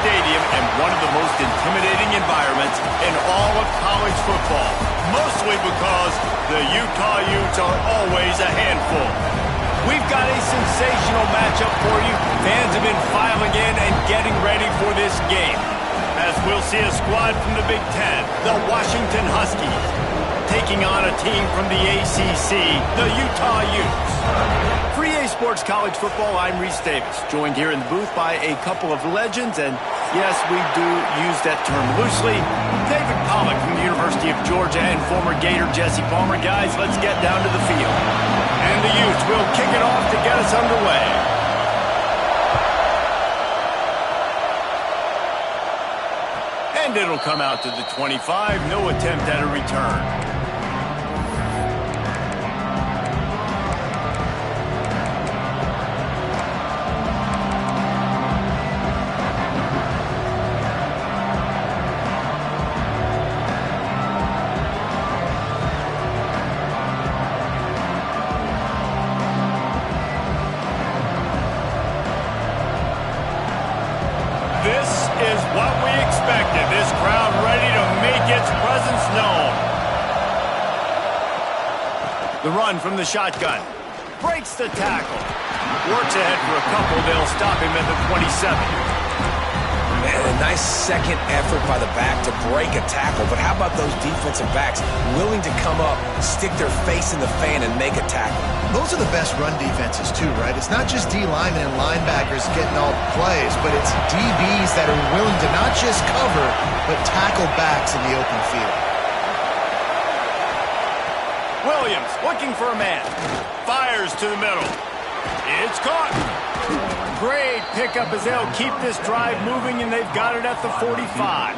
stadium and one of the most intimidating environments in all of college football, mostly because the Utah Utes are always a handful. We've got a sensational matchup for you. Fans have been filing in and getting ready for this game, as we'll see a squad from the Big Ten, the Washington Huskies, taking on a team from the ACC, the Utah Utes. For EA Sports College Football, I'm Reese Davis, joined here in the booth by a couple of legends, and yes, we do use that term loosely. David Pollack from the University of Georgia and former Gator Jesse Palmer. Guys, let's get down to the field. And the Utes will kick it off to get us underway. And it'll come out to the 25, no attempt at a return. This is what we expected. This crowd ready to make its presence known. The run from the shotgun. Breaks the tackle. Works ahead for a couple. They'll stop him at the 27. Man, a nice second effort by the back to break a tackle. But how about those defensive backs willing to come up, stick their face in the fan, and make a tackle? Those are the best run defenses too, right? It's not just D linemen and linebackers getting all the plays, but it's DBs that are willing to not just cover, but tackle backs in the open field. Williams looking for a man. Fires to the middle. It's caught. Great pickup as they'll keep this drive moving, and they've got it at the 45.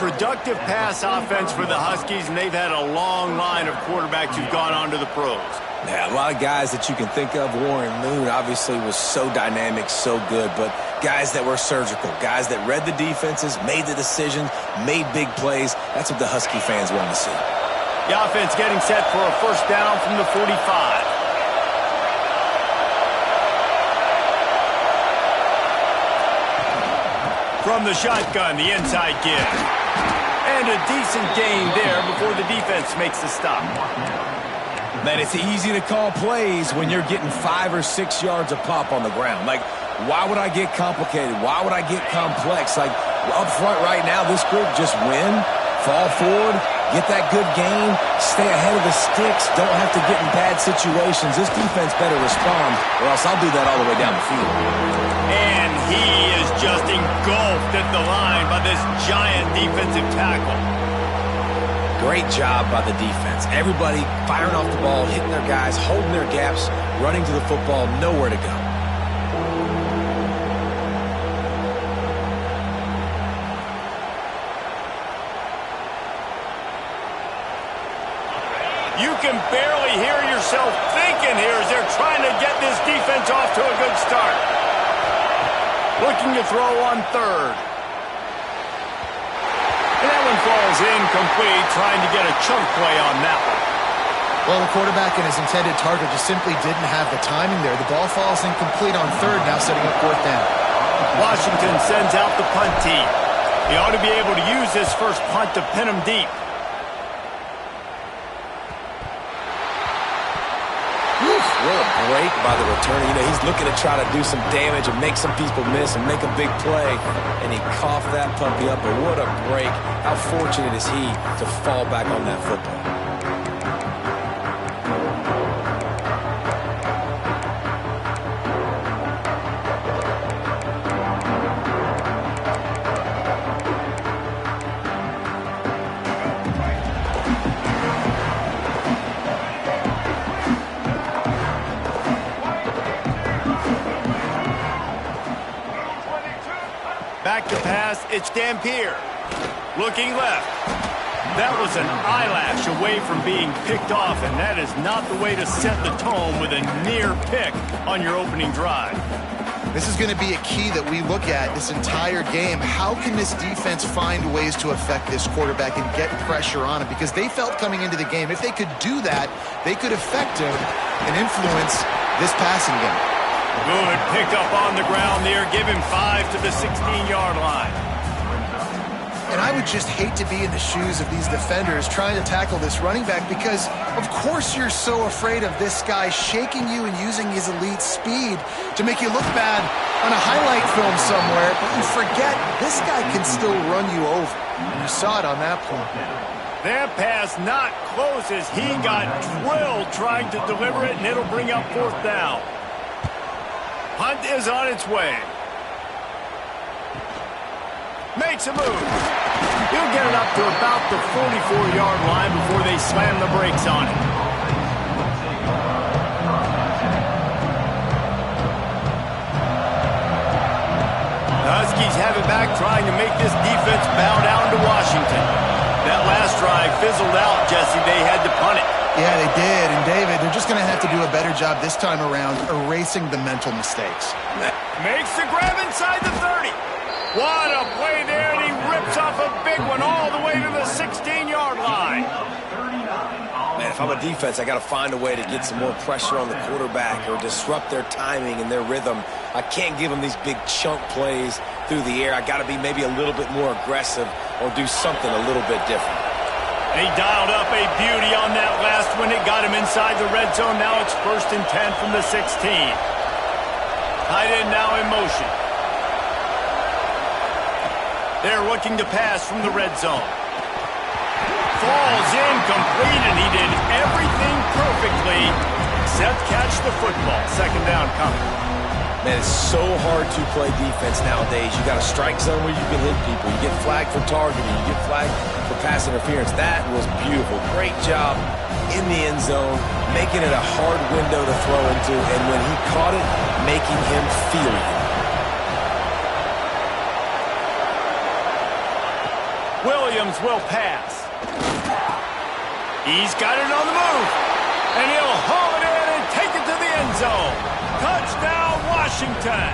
Productive pass offense for the Huskies, and they've had a long line of quarterbacks who've gone on to the pros. Yeah, a lot of guys that you can think of. Warren Moon obviously was so dynamic, so good, but guys that were surgical, guys that read the defenses, made the decisions, made big plays. That's what the Husky fans want to see. The offense getting set for a first down from the 45. From the shotgun, the inside give. And a decent gain there before the defense makes the stop. Man, it's easy to call plays when you're getting 5 or 6 yards a pop on the ground. Like, why would I get complicated? Why would I get complex? Like, up front right now, this group just win, fall forward, get that good gain, stay ahead of the sticks, don't have to get in bad situations. This defense better respond, or else I'll do that all the way down the field. And he is just engulfed at the line by this giant defensive tackle. Great job by the defense. Everybody firing off the ball, hitting their guys, holding their gaps, running to the football, nowhere to go. You can barely hear yourself thinking here as they're trying to get this defense off to a good start. Looking to throw on third. And that one falls incomplete, trying to get a chunk play on that one. Well, the quarterback and his intended target just simply didn't have the timing there. The ball falls incomplete on third, now setting up fourth down. Washington sends out the punt team. He ought to be able to use this first punt to pin him deep. What a break by the returner. You know, he's looking to try to do some damage and make some people miss and make a big play. And he coughed that puppy up, but what a break. How fortunate is he to fall back on that football? Back to pass, it's Dampier. Looking left. That was an eyelash away from being picked off, and that is not the way to set the tone with a near pick on your opening drive. This is going to be a key that we look at this entire game. How can this defense find ways to affect this quarterback and get pressure on him? Because they felt coming into the game, if they could do that, they could affect him and influence this passing game. Good pickup on the ground there. Give him 5 to the 16-yard line. And I would just hate to be in the shoes of these defenders trying to tackle this running back because, of course, you're so afraid of this guy shaking you and using his elite speed to make you look bad on a highlight film somewhere, but you forget this guy can still run you over. And you saw it on that play. That pass not close as he got drilled trying to deliver it, and it'll bring up 4th down. Hunt is on its way. Makes a move. He'll get it up to about the 44-yard line before they slam the brakes on it. The Huskies have it back, trying to make this defense bow down to Washington. That last drive fizzled out, Jesse. They had to punt it. Yeah, they did. And, David, they're just going to have to do a better job this time around erasing the mental mistakes. Makes the grab inside the 30. What a play there, and he rips off a big one all the way to the 16-yard line. Man, if I'm a defense, I got to find a way to get some more pressure on the quarterback or disrupt their timing and their rhythm. I can't give them these big chunk plays through the air. I got to be maybe a little bit more aggressive or do something a little bit different. He dialed up a beauty on that last one. It got him inside the red zone. Now it's 1st and 10 from the 16. Tight end now in motion. They're looking to pass from the red zone. Falls incomplete, and he did everything perfectly except catch the football. 2nd down coming. Man, it's so hard to play defense nowadays. You got a strike zone where you can hit people. You get flagged for targeting. You get flagged for pass interference. That was beautiful. Great job in the end zone, making it a hard window to throw into, and when he caught it, making him feel it. Williams will pass. He's got it on the move. And he'll haul it in and take it to the end zone. Touchdown, Washington.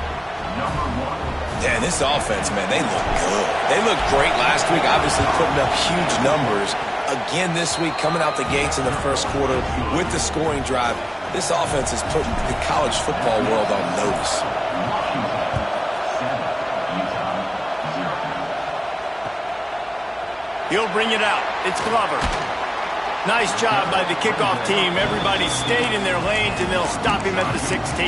Yeah, this offense, man, they look good. They looked great last week, obviously putting up huge numbers. Again this week, coming out the gates in the first quarter with the scoring drive. This offense is putting the college football world on notice. He'll bring it out. It's Glover. Nice job by the kickoff team. Everybody stayed in their lanes, and they'll stop him at the 16.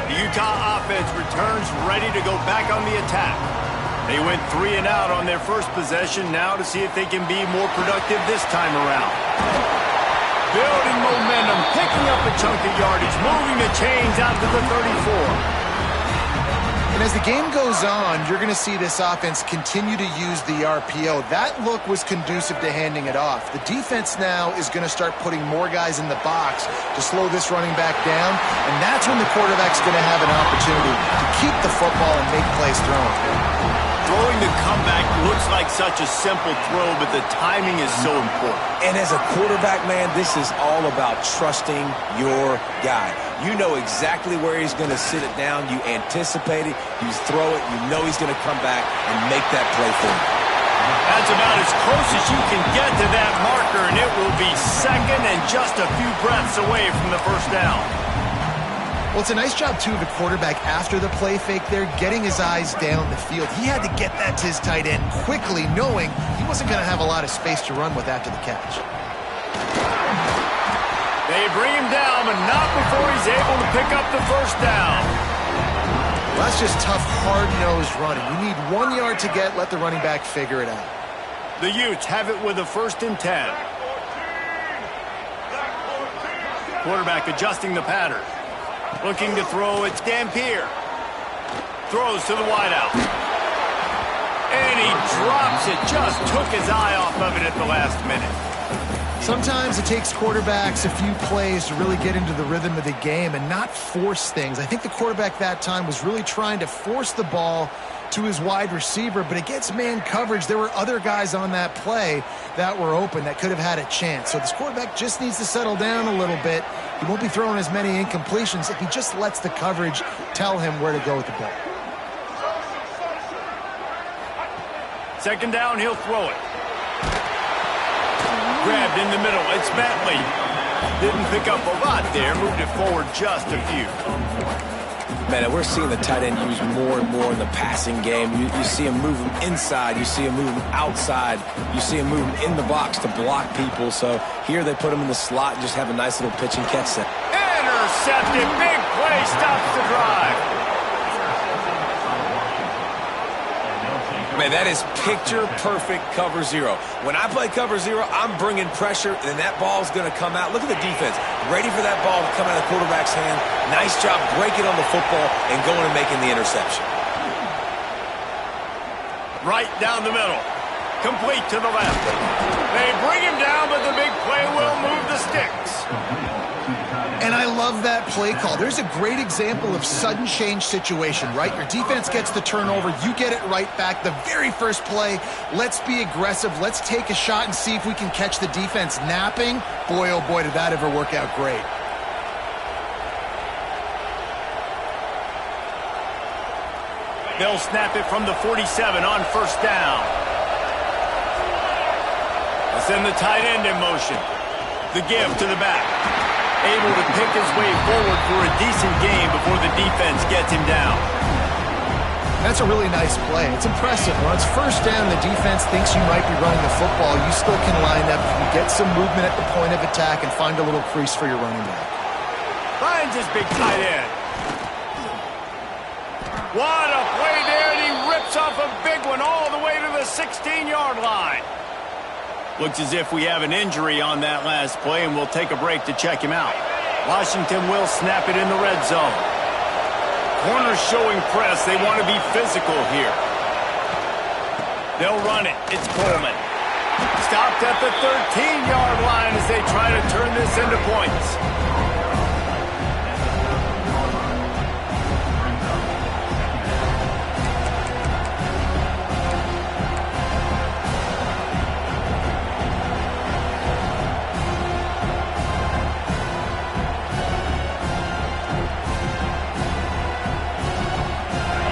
The Utah offense returns ready to go back on the attack. They went 3 and out on their first possession, now to see if they can be more productive this time around. Building momentum, picking up a chunk of yardage, moving the chains out to the 34. And as the game goes on, you're going to see this offense continue to use the RPO. That look was conducive to handing it off. The defense now is going to start putting more guys in the box to slow this running back down, and that's when the quarterback's going to have an opportunity to keep the football and make plays throwing. Throwing the comeback looks like such a simple throw, but the timing is so important. And as a quarterback, man, this is all about trusting your guy. You know exactly where he's going to sit it down. You anticipate it. You throw it. You know he's going to come back and make that play for you. That's about as close as you can get to that marker, and it will be second and just a few breaths away from the 1st down. Well, it's a nice job, too, of the quarterback after the play fake there, getting his eyes down the field. He had to get that to his tight end quickly, knowing he wasn't going to have a lot of space to run with after the catch. They bring him down, but not before he's able to pick up the 1st down. Well, that's just tough, hard-nosed running. You need 1 yard to get, let the running back figure it out. The Utes have it with a 1st and 10. Quarterback adjusting the pattern. Looking to throw, it's Dampier. Throws to the wideout. And he drops it, just took his eye off of it at the last minute. Sometimes it takes quarterbacks a few plays to really get into the rhythm of the game and not force things. I think the quarterback that time was really trying to force the ball to his wide receiver, but against man coverage, there were other guys on that play that were open that could have had a chance. So this quarterback just needs to settle down a little bit. He won't be throwing as many incompletions if he just lets the coverage tell him where to go with the ball. Second down, he'll throw it. Grabbed in the middle. It's Bentley. Didn't pick up a lot there. Moved it forward just a few. Man, we're seeing the tight end used more and more in the passing game. You see him move him inside. You see him move him outside. You see him move him in the box to block people. So here they put him in the slot and just have a nice little pitch and catch set. Intercepted. Big play. Stops the drive. Man, that is picture-perfect cover zero. When I play cover zero, I'm bringing pressure, and that ball's going to come out. Look at the defense. Ready for that ball to come out of the quarterback's hand. Nice job breaking on the football and going and making the interception. Right down the middle. Complete to the left. They bring him down, but the big play will move the sticks. And I love that play call. There's a great example of sudden change situation, right? Your defense gets the turnover. You get it right back. The very first play, let's be aggressive. Let's take a shot and see if we can catch the defense napping. Boy, oh boy, did that ever work out great. They'll snap it from the 47 on first down. They'll send the tight end in motion. The give to the back. Able to pick his way forward for a decent game before the defense gets him down. That's a really nice play. It's impressive. When it's first down, the defense thinks you might be running the football. You still can line up. You can get some movement at the point of attack and find a little crease for your running back. Finds his big tight end. What a play there, and he rips off a big one all the way to the 16-yard line. Looks as if we have an injury on that last play, and we'll take a break to check him out. Washington will snap it in the red zone. Corners showing press. They want to be physical here. They'll run it. It's Coleman. Stopped at the 13-yard line as they try to turn this into points.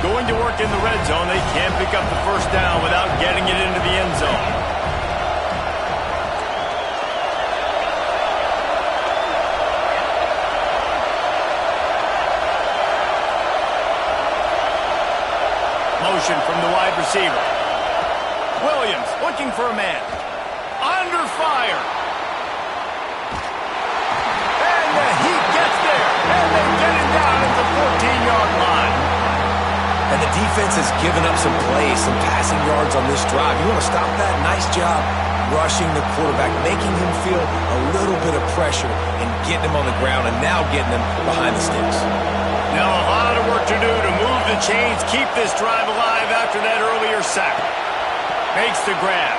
Going to work in the red zone. They can't pick up the first down without getting it into the end zone. Motion from the wide receiver. Williams looking for a man. Under fire. And the heat gets there. And they get it down at the 14-yard line. And the defense has given up some plays, some passing yards on this drive. You want to stop that? Nice job rushing the quarterback, making him feel a little bit of pressure and getting him on the ground and now getting him behind the sticks. Now a lot of work to do to move the chains, keep this drive alive after that earlier sack. Makes the grab.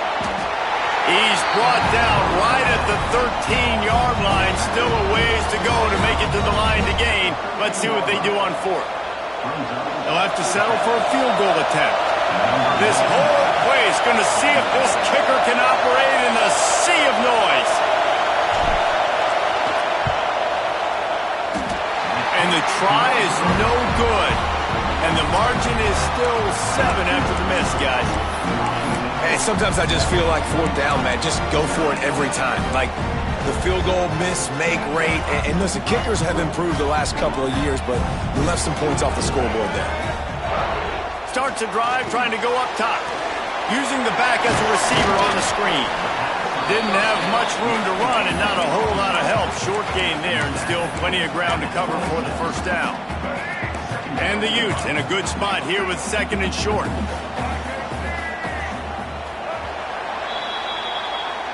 He's brought down right at the 13-yard line. Still a ways to go to make it to the line to gain. Let's see what they do on fourth. They'll have to settle for a field goal attempt. This whole play is going to see if this kicker can operate in the sea of noise. And the try is no good. And the margin is still 7 after the miss, guys. Hey, sometimes I just feel like fourth down, man. Just go for it every time. Like the field goal miss, make rate. And listen, kickers have improved the last couple of years, but we left some points off the scoreboard there. Starts a drive trying to go up top. Using the back as a receiver on the screen. Didn't have much room to run and not a whole lot of help. Short gain there and still plenty of ground to cover for the first down. And the Utes in a good spot here with second and short.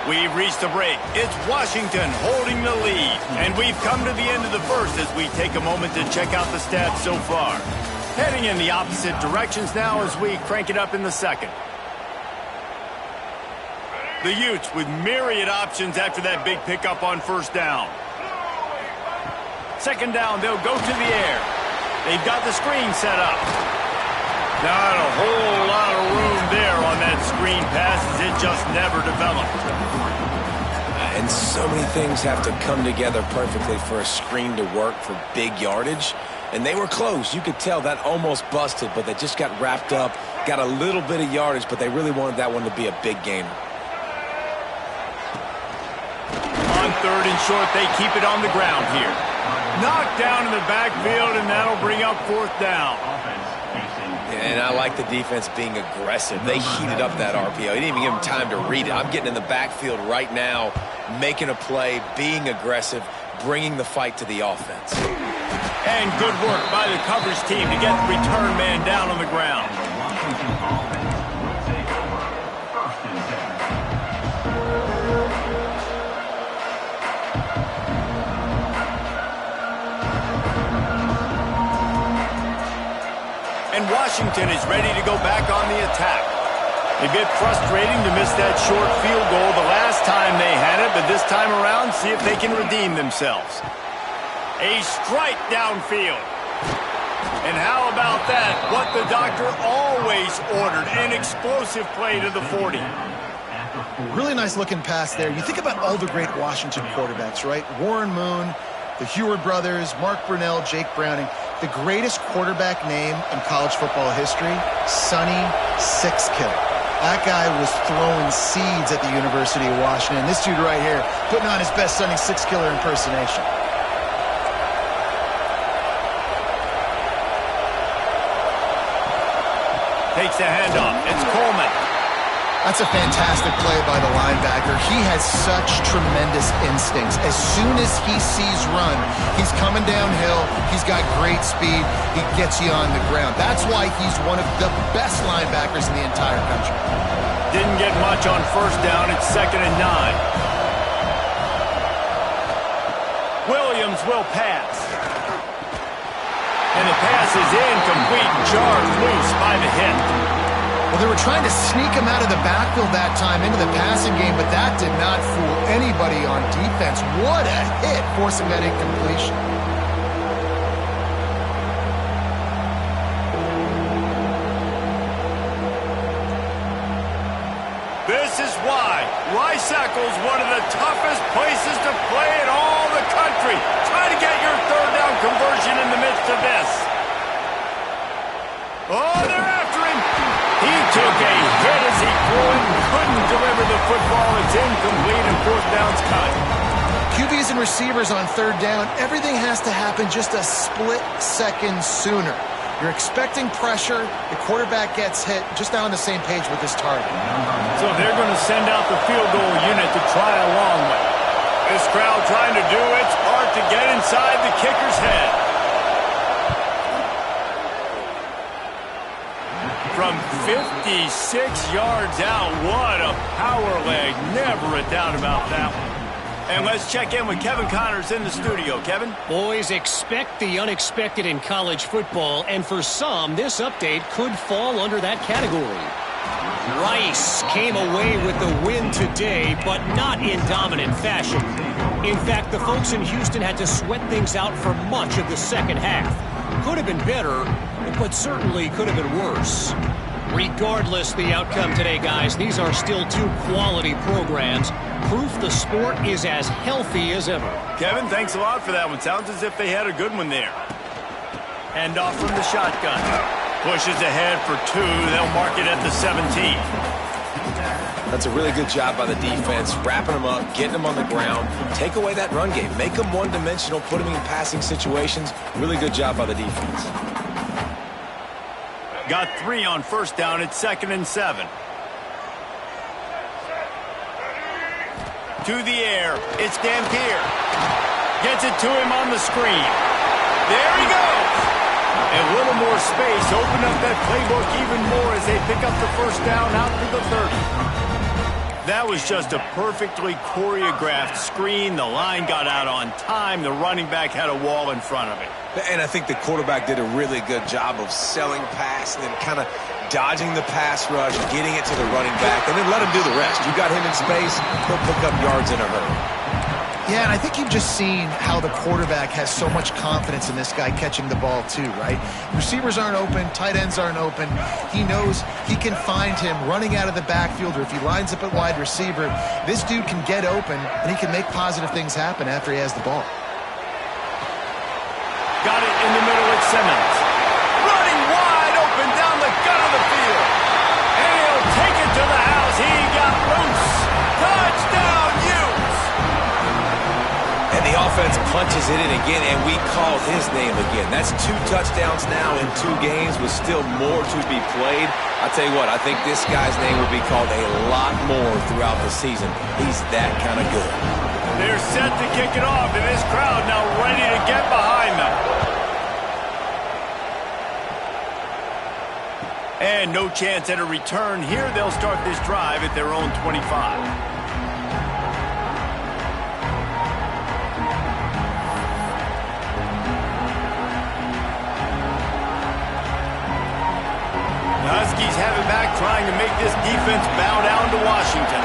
We've reached a break. It's Washington holding the lead. And we've come to the end of the first as we take a moment to check out the stats so far. Heading in the opposite directions now as we crank it up in the second. The Utes with myriad options after that big pickup on first down. Second down, they'll go to the air. They've got the screen set up. Not a whole lot of room there on that screen pass as it just never developed. And so many things have to come together perfectly for a screen to work for big yardage. And they were close. You could tell that almost busted, but they just got wrapped up, got a little bit of yardage, but they really wanted that one to be a big gainer. On 3rd and short, they keep it on the ground here. Knocked down in the backfield, and that'll bring up 4th down. And I like the defense being aggressive. They heated up that RPO. He didn't even give them time to read it. I'm getting in the backfield right now, making a play, being aggressive, bringing the fight to the offense. And good work by the coverage team to get the return man down on the ground. And Washington is ready to go back on the attack. A bit frustrating to miss that short field goal the last time they had it, but this time around, see if they can redeem themselves. A strike downfield. And how about that? What the doctor always ordered, an explosive play to the 40. Really nice looking pass there. You think about all the great Washington quarterbacks, right? Warren Moon, the Heward brothers, Mark Brunell, Jake Browning. The greatest quarterback name in college football history, Sonny Sixkiller. That guy was throwing seeds at the University of Washington. This dude right here putting on his best Sonny Sixkiller impersonation. Takes the handoff. It's Coleman. That's a fantastic play by the linebacker. He has such tremendous instincts. As soon as he sees run, he's coming downhill. He's got great speed. He gets you on the ground. That's why he's one of the best linebackers in the entire country. Didn't get much on 1st down. It's 2nd and 9. Williams will pass. And the pass is incomplete. Jarred loose by the hit. Well, they were trying to sneak him out of the backfield that time into the passing game, but that did not fool anybody on defense. What a hit, forcing that incompletion. This is why Rice-Eccles, one of the toughest places to play in all the country. Try to get your 3rd down conversion in the midst of this. Oh, they're after him. He took a hit as he threw it and couldn't deliver the football. It's incomplete and 4th down's cut. QBs and receivers on 3rd down, everything has to happen just a split second sooner. You're expecting pressure, the quarterback gets hit, just not on the same page with his target. So they're going to send out the field goal unit to try a long one. This crowd trying to do its part to get inside the kicker's head. From 56 yards out, what a power leg. Never a doubt about that one. And let's check in with Kevin Connors in the studio. Kevin? Boys, expect the unexpected in college football, and for some, this update could fall under that category. Rice came away with the win today, but not in dominant fashion. In fact, the folks in Houston had to sweat things out for much of the second half. Could have been better, but certainly could have been worse. Regardless the outcome today, guys, these are still 2 quality programs. Proof the sport is as healthy as ever. Kevin, thanks a lot for that one. Sounds as if they had a good one there. Hand off from the shotgun. Pushes ahead for 2. They'll mark it at the 17. That's a really good job by the defense, wrapping them up, getting them on the ground. Take away that run game. Make them one-dimensional, put them in passing situations. Really good job by the defense. Got 3 on 1st down. It's 2nd and 7. To the air. It's Dampier. Gets it to him on the screen. There he goes. A little more space. Open up that playbook even more as they pick up the 1st down out to the 30. That was just a perfectly choreographed screen. The line got out on time. The running back had a wall in front of it. And I think the quarterback did a really good job of selling pass and then kind of dodging the pass rush, getting it to the running back, and then let him do the rest. You got him in space, he'll pick up yards in a hurry. Yeah, and I think you've just seen how the quarterback has so much confidence in this guy catching the ball too, right? Receivers aren't open, tight ends aren't open. He knows he can find him running out of the backfield, or if he lines up at wide receiver, this dude can get open, and he can make positive things happen after he has the ball. Got it in the middle with Simmons. Running wide open down the gut of the field. And he'll take it to the house. He got loose. Touchdown, Utes! And the offense punches it in again, and we call his name again. That's 2 touchdowns now in 2 games with still more to be played. I tell you what, I think this guy's name will be called a lot more throughout the season. He's that kind of good. They're set to kick it off, and this crowd now ready to get behind them. And no chance at a return here. They'll start this drive at their own 25. The Huskies have it back, trying to make this defense bow down to Washington.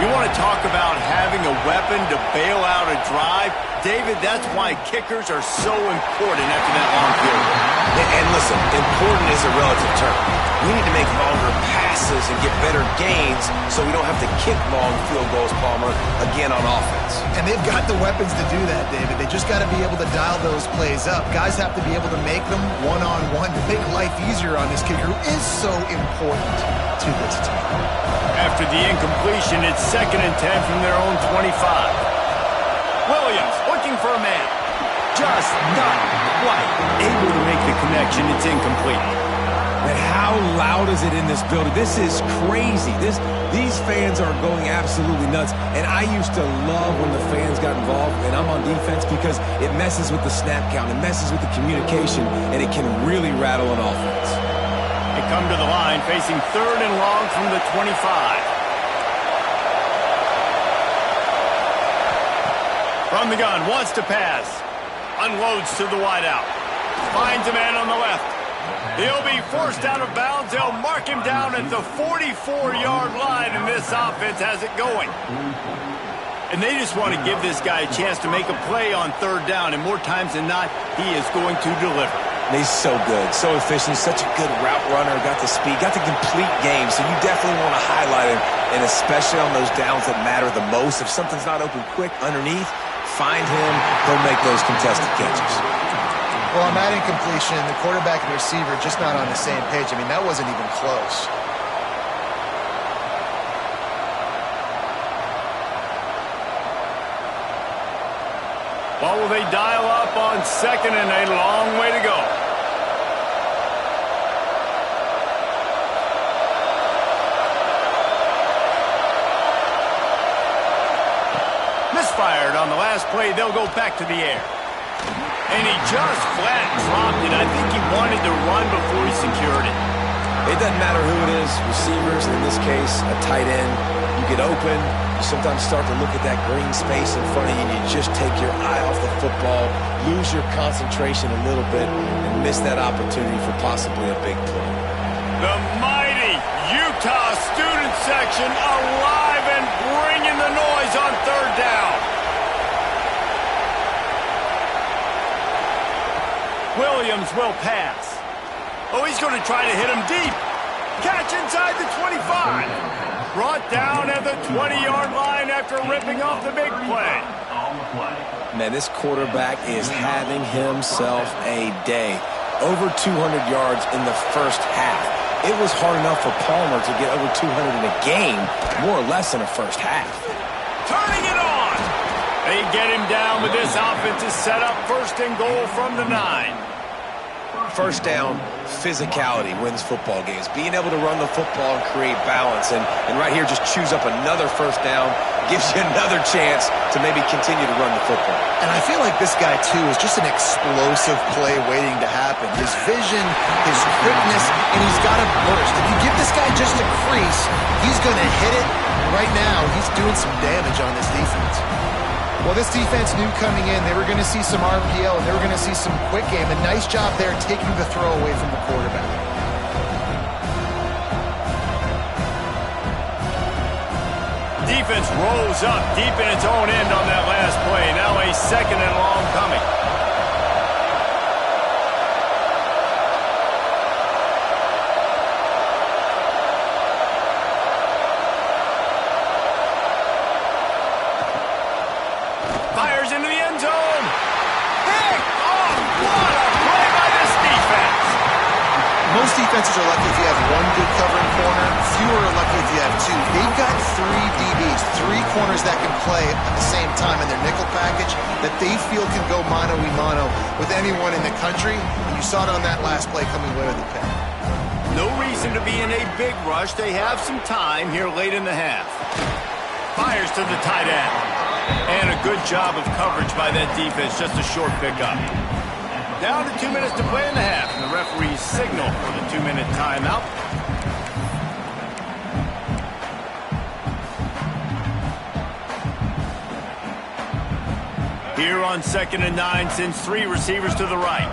You want to talk about having a weapon to bail out a drive? David, that's why kickers are so important after that long field goal. And listen, important is a relative term. We need to make longer passes and get better gains so we don't have to kick long field goals, Palmer, again on offense. And they've got the weapons to do that, David. They just got to be able to dial those plays up. Guys have to be able to make them one-on-one to make life easier on this kicker who is so important to this team. After the incompletion, it's 2nd and 10 from their own 25. Williams looking for a man. Just not quite able to make the connection. It's incomplete. And how loud is it in this building? This is crazy. These fans are going absolutely nuts. And I used to love when the fans got involved, and I'm on defense, because it messes with the snap count, it messes with the communication, and it can really rattle an offense. They come to the line facing 3rd and long from the 25. From the gun, wants to pass. Unloads to the wideout. Finds a man on the left. He'll be forced out of bounds. They'll mark him down at the 44-yard line, and this offense has it going. And they just want to give this guy a chance to make a play on 3rd down, and more times than not, he is going to deliver. He's so good, so efficient, such a good route runner, got the speed, got the complete game, so you definitely want to highlight him, and especially on those downs that matter the most. If something's not open quick underneath, find him, he'll make those contested catches. Well, on that incompletion, the quarterback and receiver just not on the same page. I mean, that wasn't even close. What will they dial up on 2nd and a long way to go? Misfired on the last play. They'll go back to the air. And he just flat dropped it. I think he wanted to run before he secured it. It doesn't matter who it is, receivers, in this case, a tight end. You get open, you sometimes start to look at that green space in front of you, and you just take your eye off the football, lose your concentration a little bit, and miss that opportunity for possibly a big play. The mighty Utah student section alive and bringing the noise on 3rd down. Williams will pass. Oh, he's going to try to hit him deep. Catch inside the 25. Brought down at the 20-yard line after ripping off the big play. Man, this quarterback is having himself a day. Over 200 yards in the first half. It was hard enough for Palmer to get over 200 in a game, more or less in the first half. Turning it on. They get him down with this offense is set up 1st and goal from the 9. First down, physicality wins football games. Being able to run the football and create balance. And right here, just choose up another first down, gives you another chance to maybe continue to run the football. And I feel like this guy, too, is just an explosive play waiting to happen. His vision, his quickness, and he's got a burst. If you give this guy just a crease, he's going to hit it. Right now, he's doing some damage on this defense. Well, this defense knew coming in they were going to see some RPO and they were going to see some quick game. A nice job there taking the throw away from the quarterback. defense rose up deep in its own end on that last play. Now a second and long coming. Fires into the end zone. Pick off. What a play by this defense. Most defenses are lucky if you have one good covering corner. Fewer are lucky if you have two. They've got three DBs, three corners that can play at the same time in their nickel package that they feel can go mano-a-mano with anyone in the country. And you saw it on that last play coming away with the pick. No reason to be in a big rush. They have some time here late in the half. Fires to the tight end. And a good job of coverage by that defense. Just a short pickup. Down to 2 minutes to play in the half. And the referee's signal for the 2-minute timeout. Here on 2nd and 9, sends 3 receivers to the right.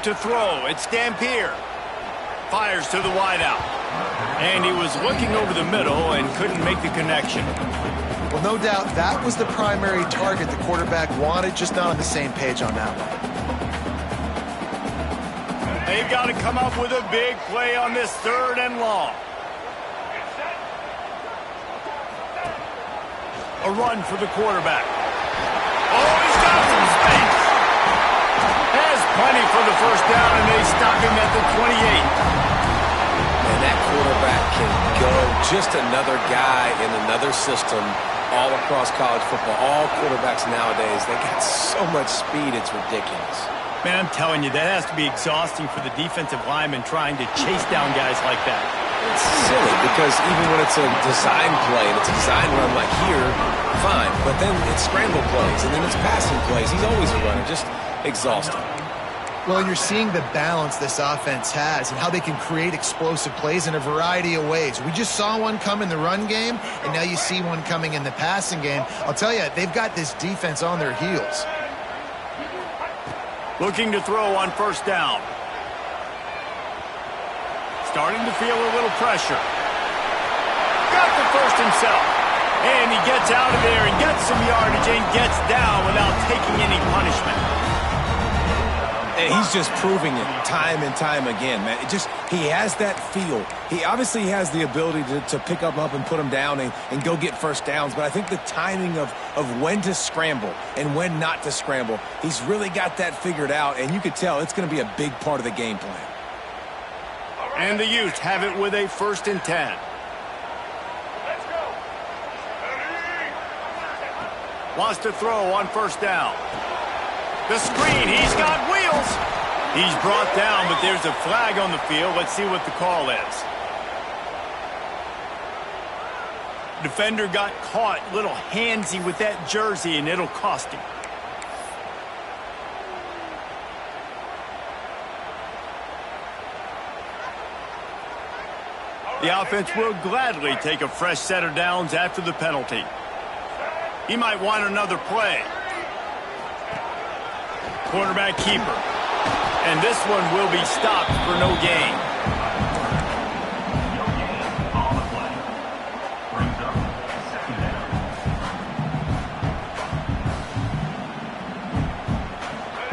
To throw, it's Dampier. Fires to the wideout. And he was looking over the middle and couldn't make the connection. Well, no doubt that was the primary target the quarterback wanted, just not on the same page on that one. They've got to come up with a big play on this 3rd and long. A run for the quarterback. Oh, he's got some space. Has plenty for the first down, and they stop him at the 28. And that quarterback can go. Just another guy in another system all across college football. All quarterbacks nowadays, they got so much speed, it's ridiculous. Man, I'm telling you, that has to be exhausting for the defensive lineman trying to chase down guys like that. It's silly because even when it's a design play and it's a design run like here, fine. But then it's scramble plays and then it's passing plays. He's always a runner, just exhausting. Well, and you're seeing the balance this offense has and how they can create explosive plays in a variety of ways. We just saw one come in the run game, and now you see one coming in the passing game. I'll tell you, they've got this defense on their heels. Looking to throw on 1st down. Starting to feel a little pressure. Got the first himself. And he gets out of there and gets some yardage and gets down without taking any punishment. And he's just proving it time and time again, man. He has that feel. He obviously has the ability to pick up and put him down and go get first downs. But I think the timing of when to scramble and when not to scramble, he's really got that figured out. And you could tell it's going to be a big part of the game plan. And the Utes have it with a 1st and 10. Wants to throw on 1st down. The screen, he's got wheels. He's brought down, but there's a flag on the field. Let's see what the call is. Defender got caught a little handsy with that jersey, and it'll cost him. The offense will gladly take a fresh set of downs after the penalty. He might want another play. Quarterback keeper. And this one will be stopped for no gain.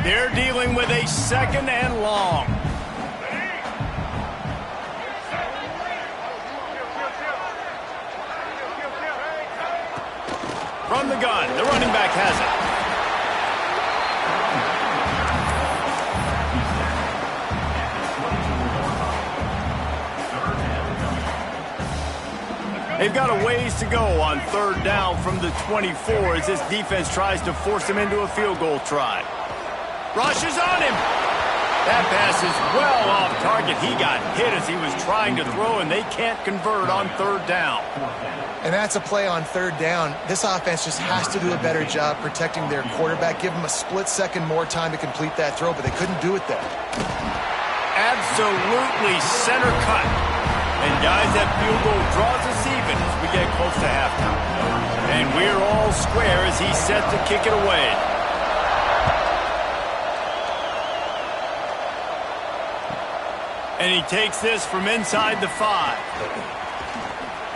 They're dealing with a 2nd and long. From the gun, the running back has it. They've got a ways to go on 3rd down from the 24 as this defense tries to force him into a field goal try. Rushes on him. That pass is well off target. He got hit as he was trying to throw, and they can't convert on 3rd down. And that's a play on 3rd down. This offense just has to do a better job protecting their quarterback. Give them a split second more time to complete that throw, but they couldn't do it there. Absolutely center cut. And guys, that field goal draws us even as we get close to halftime. And we're all square as he's set to kick it away. And he takes this from inside the 5.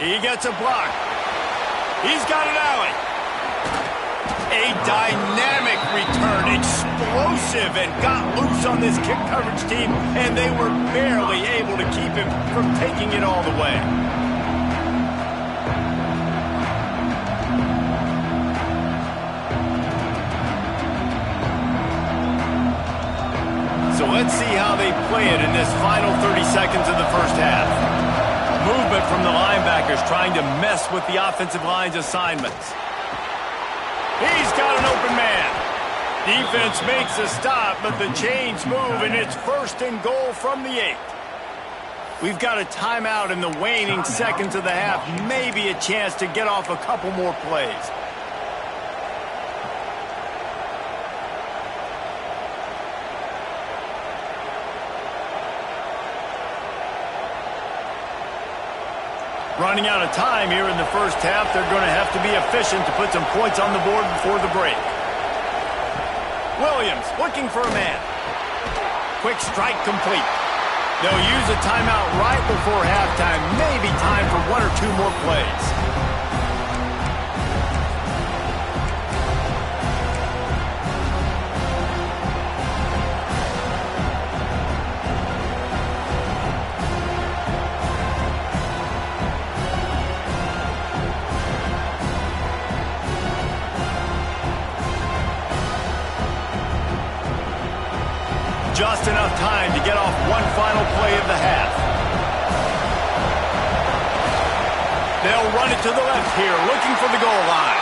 He gets a block. He's got an alley. A dynamic return, explosive, and got loose on this kick coverage team, and they were barely able to keep him from taking it all the way. So let's see how they play it in this final 30 seconds of the first half. Movement from the linebackers trying to mess with the offensive line's assignments. He's got an open man. Defense makes a stop, but the chains move, and it's 1st and goal from the 8. We've got a timeout in the waning seconds of the half. Maybe a chance to get off a couple more plays. Running out of time here in the first half. They're going to have to be efficient to put some points on the board before the break. Williams looking for a man. Quick strike complete. They'll use a timeout right before halftime. Maybe time for 1 or 2 more plays. Just enough time to get off one final play of the half. They'll run it to the left here, looking for the goal line.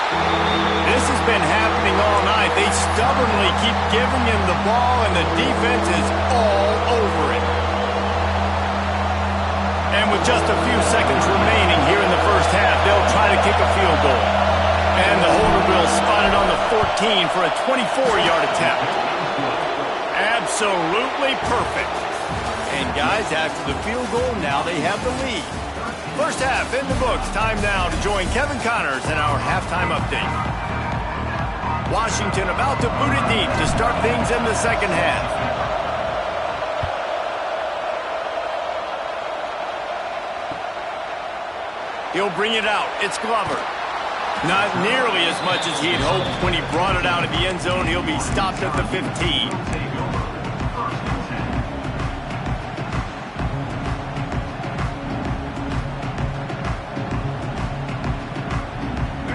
This has been happening all night. They stubbornly keep giving him the ball, and the defense is all over it. And with just a few seconds remaining here in the first half, they'll try to kick a field goal. And the holder will spot it on the 14 for a 24-yard attempt. Absolutely perfect. And guys, after the field goal, now they have the lead. First half in the books. Time now to join Kevin Connors in our halftime update. Washington about to boot it deep to start things in the second half. He'll bring it out. It's Glover. Not nearly as much as he'd hoped when he brought it out of the end zone. He'll be stopped at the 15.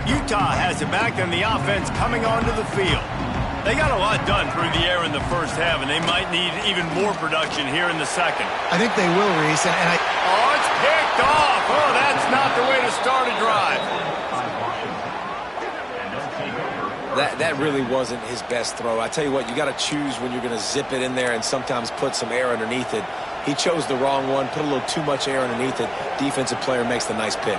Utah has it back, and the offense coming onto the field. They got a lot done through the air in the first half, and they might need even more production here in the second. I think they will, Reese, and Oh, it's picked off. Oh, that's not the way to start a drive. That really wasn't his best throw. I tell you what, you got to choose when you're going to zip it in there and sometimes put some air underneath it. He chose the wrong one, put a little too much air underneath it. Defensive player makes the nice pick.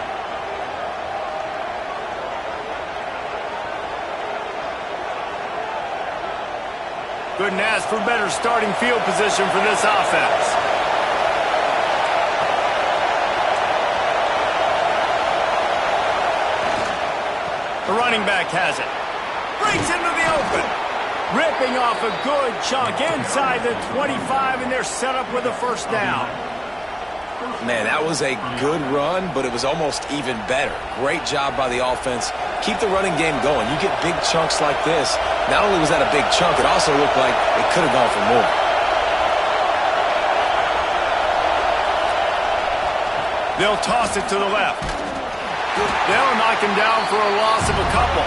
Couldn't ask for better starting field position for this offense. The running back has it. Breaks into the open. Ripping off a good chunk inside the 25, and they're set up with a first down. Man, that was a good run, but it was almost even better. Great job by the offense. Keep the running game going. You get big chunks like this. Not only was that a big chunk, it also looked like it could have gone for more. They'll toss it to the left. They'll knock him down for a loss of a couple.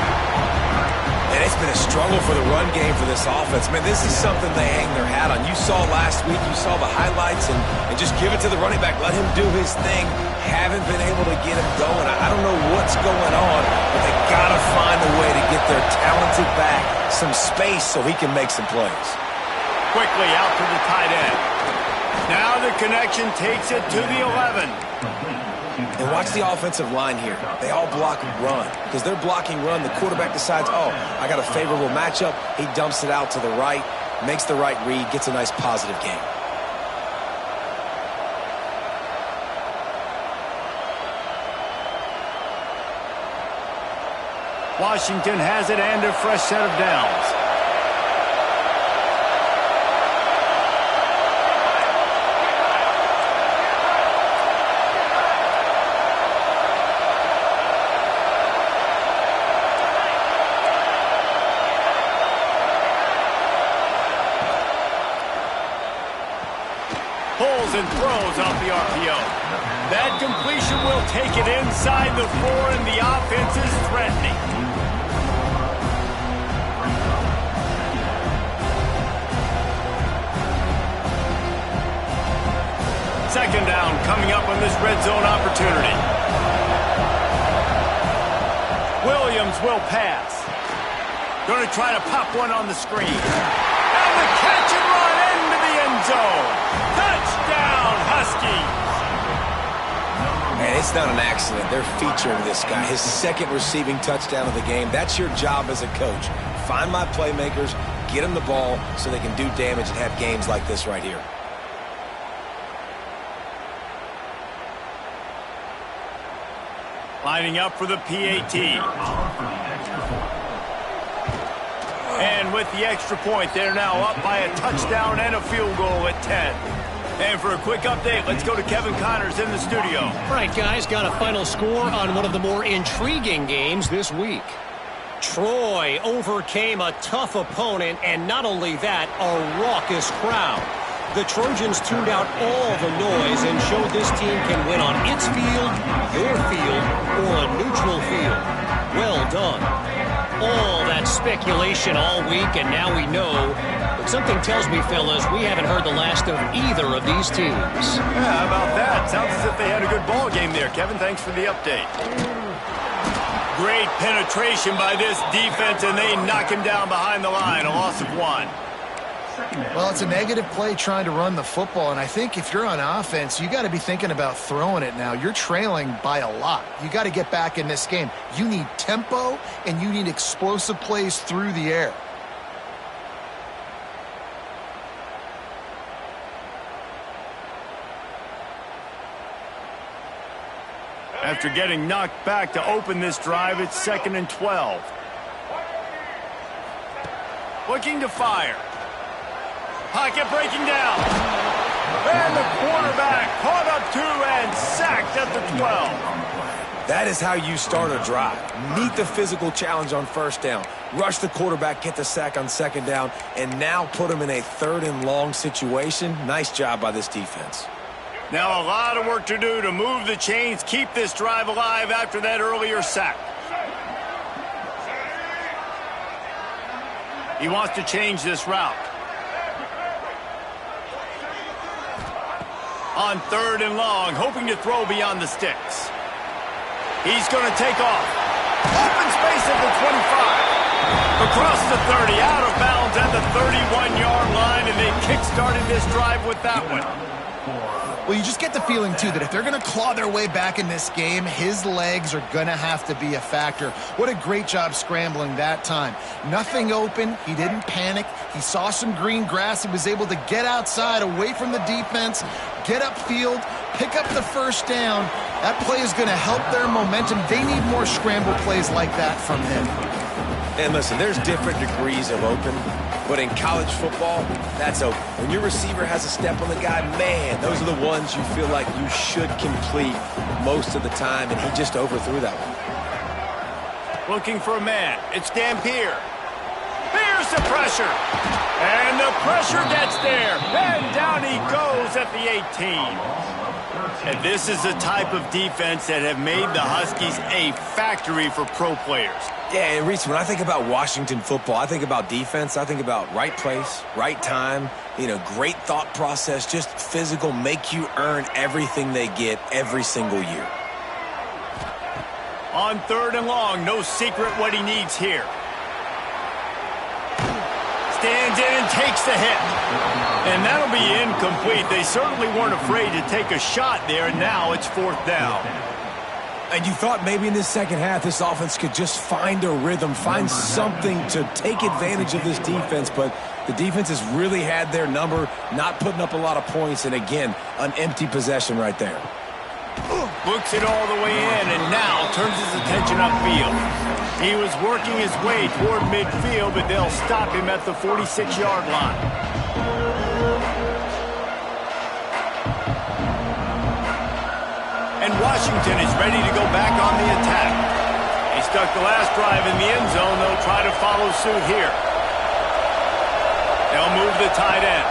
And it's been a struggle for the run game for this offense. Man, this is something they hang their hat on. You saw last week, you saw the highlights, and just give it to the running back. Let him do his thing. Haven't been able to get him going. I don't know what's going on, but they got to find a way to get their talented back some space so he can make some plays. Quickly out to the tight end. Now the connection takes it to the 11. And watch the offensive line here. They all block run. Because they're blocking run, the quarterback decides, oh, I got a favorable matchup. He dumps it out to the right, makes the right read, gets a nice positive gain. Washington has it and a fresh set of downs. and throws off the RPO. That completion will take it inside the 4, and the offense is threatening. Second down coming up on this red zone opportunity. Williams will pass. Going to try to pop one on the screen. And the catch and run into the end zone. Touchdown, Huskies. Man, it's not an accident. They're featuring this guy. His second receiving touchdown of the game. That's your job as a coach. Find my playmakers, get them the ball so they can do damage and have games like this right here. Lining up for the PAT. And with the extra point, they're now up by a touchdown and a field goal at 10. And for a quick update, let's go to Kevin Connors in the studio. All right, guys, got a final score on one of the more intriguing games this week. Troy overcame a tough opponent, and not only that, a raucous crowd. The Trojans tuned out all the noise and showed this team can win on its field, their field, or a neutral field. Well done. All that speculation all week, and now we know. But something tells me, fellas, we haven't heard the last of either of these teams. Yeah, how about that? Sounds as if they had a good ball game there. Kevin, thanks for the update. Great penetration by this defense, and they knock him down behind the line. A loss of 1. Well, it's a negative play trying to run the football, and I think if you're on offense, you got to be thinking about throwing it now. You're trailing by a lot. You got to get back in this game. You need tempo, and you need explosive plays through the air. After getting knocked back to open this drive, it's 2nd and 12. Looking to fire. Pocket breaking down. And the quarterback caught up 2 and sacked at the 12. That is how you start a drive. Meet the physical challenge on first down. Rush the quarterback, get the sack on second down, and now put him in a 3rd and long situation. Nice job by this defense. Now a lot of work to do to move the chains, keep this drive alive after that earlier sack. He wants to change this route. On 3rd and long, hoping to throw beyond the sticks. He's going to take off. Open space at the 25. Across the 30, out of bounds at the 31-yard line, and they kick-started this drive with that one. Well, you just get the feeling, too, that if they're going to claw their way back in this game, his legs are going to have to be a factor. What a great job scrambling that time. Nothing open. He didn't panic. He saw some green grass. He was able to get outside, away from the defense, get upfield, pick up the first down. That play is going to help their momentum. They need more scramble plays like that from him. And listen, there's different degrees of open, but in college football, that's open. When your receiver has a step on the guy, man, those are the ones you feel like you should complete most of the time, and he just overthrew that one. Looking for a man. It's Dampier. Here's the pressure. And the pressure gets there. And down he goes at the 18. And this is the type of defense that have made the Huskies a factory for pro players. Yeah, and Reese, when I think about Washington football, I think about defense. I think about right place, right time, great thought process, just physical, make you earn everything they get every single year. On 3rd and long, no secret what he needs here. Stands in and takes the hit. And that'll be incomplete. They certainly weren't afraid to take a shot there, and now it's 4th down. And you thought maybe in this second half this offense could just find a rhythm, find something to take advantage of this defense, but the defense has really had their number, not putting up a lot of points, and again, an empty possession right there. Looks it all the way in, and now turns his attention upfield. He was working his way toward midfield, but they'll stop him at the 46-yard line. And Washington is ready to go back on the attack. He stuck the last drive in the end zone. They'll try to follow suit here. They'll move the tight end.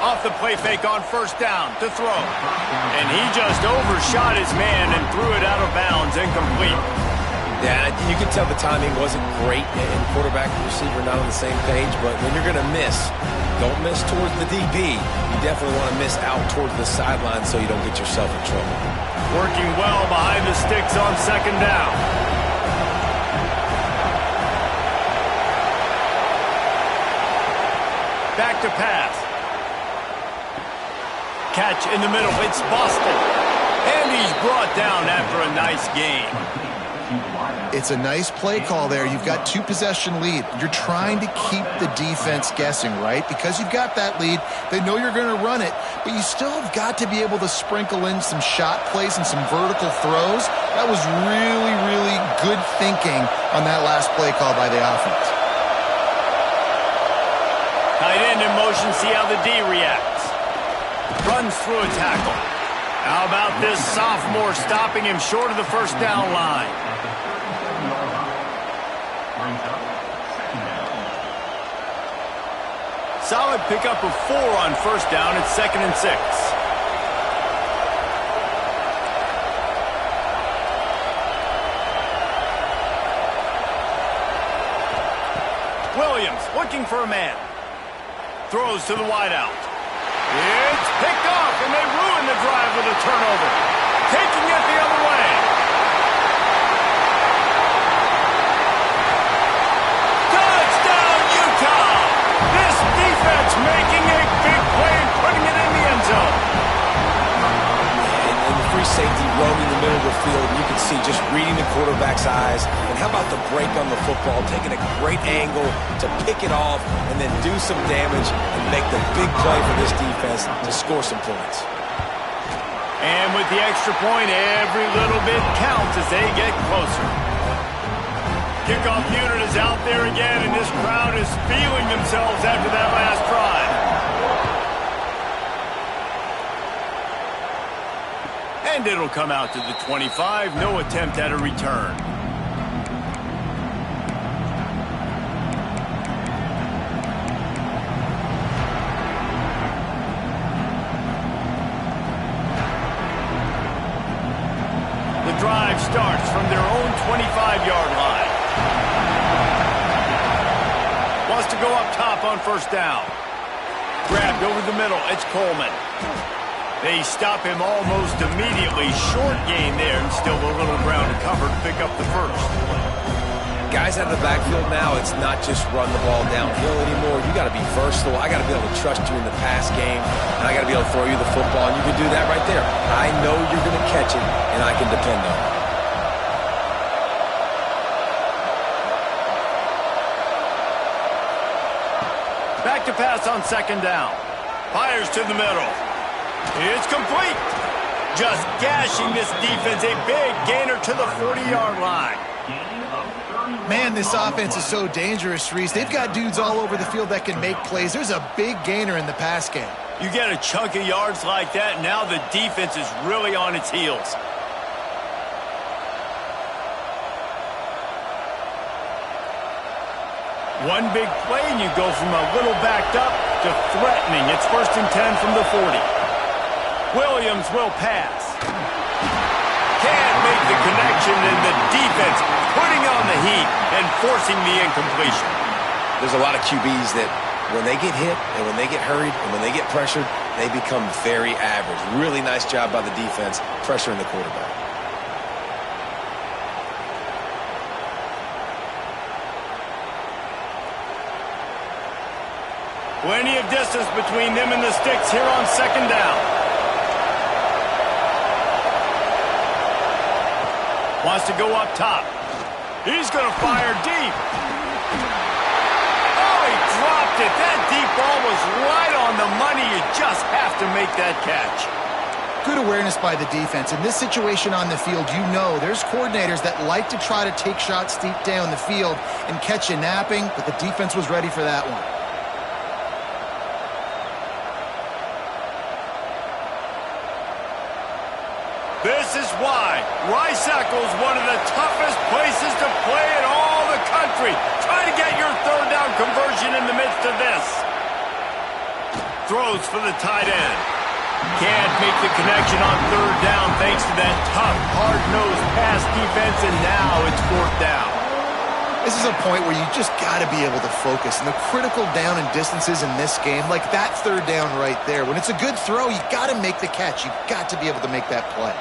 Off the play fake on first down to throw. And he just overshot his man and threw it out of bounds, incomplete. Yeah, you can tell the timing wasn't great, and quarterback and receiver not on the same page, but when you're going to miss, don't miss towards the DB. You definitely want to miss out towards the sideline so you don't get yourself in trouble. Working well behind the sticks on second down. Back to pass. Catch in the middle. It's Boston. And he's brought down after a nice gain. It's a nice play call there. You've got 2-possession lead. You're trying to keep the defense guessing, right? Because you've got that lead, they know you're going to run it, but you still have got to be able to sprinkle in some shot plays and some vertical throws. That was really, really good thinking on that last play call by the offense. Tight end in motion, see how the D reacts. Runs through a tackle. How about this sophomore stopping him short of the first down line? Solid pickup of 4 on first down. It's 2nd and 6. Williams looking for a man. Throws to the wideout. It's picked off, and they ruin the drive with a turnover. Taking it the other way. Touchdown, Utah! This defense making a big play and putting it in the end zone. And the free safety roaming the middle of the field, you can see just reading the quarterback's eyes. And how about the break on the football, taking a great angle to pick it off and then do some damage and make the big play for this defense to score some points. And with the extra point, every little bit counts as they get closer. Kickoff unit is out there again, and this crowd is feeling themselves after that last drive. And it'll come out to the 25. No attempt at a return. The drive starts from their own 25-yard line. Wants to go up top on first down. Grabbed over the middle. It's Coleman. They stop him almost immediately. Short gain there, and still a little ground to cover to pick up the first. Guys out of the backfield now, it's not just run the ball downhill anymore. You got to be versatile. I got to be able to trust you in the pass game, and I got to be able to throw you the football, and you can do that right there. I know you're going to catch it, and I can depend on it. Back to pass on second down. Fires to the middle. It's complete. Just gashing this defense. A big gainer to the 40-yard line. Man, this offense is so dangerous, Reese. They've got dudes all over the field that can make plays. There's a big gainer in the pass game. You get a chunk of yards like that, now the defense is really on its heels. One big play, and you go from a little backed up to threatening. It's 1st and 10 from the 40. Williams will pass. Can't make the connection, and the defense putting on the heat and forcing the incompletion. There's a lot of QBs that when they get hit and when they get hurried and when they get pressured, they become very average. Really nice job by the defense pressuring the quarterback. Plenty of distance between them and the sticks here on second down. Wants to go up top. He's going to fire deep. Oh, he dropped it. That deep ball was right on the money. You just have to make that catch. Good awareness by the defense. In this situation on the field, you know there's coordinators that like to try to take shots deep down the field and catch you napping, but the defense was ready for that one. This is why Rice-Eccles is one of the toughest places to play in all the country. Try to get your third down conversion in the midst of this. throws for the tight end. Can't make the connection on third down thanks to that tough, hard-nosed pass defense, and now it's fourth down. This is a point where you just got to be able to focus. And the critical down and distances in this game, like that third down right there, when it's a good throw, you got to make the catch. You've got to be able to make that play.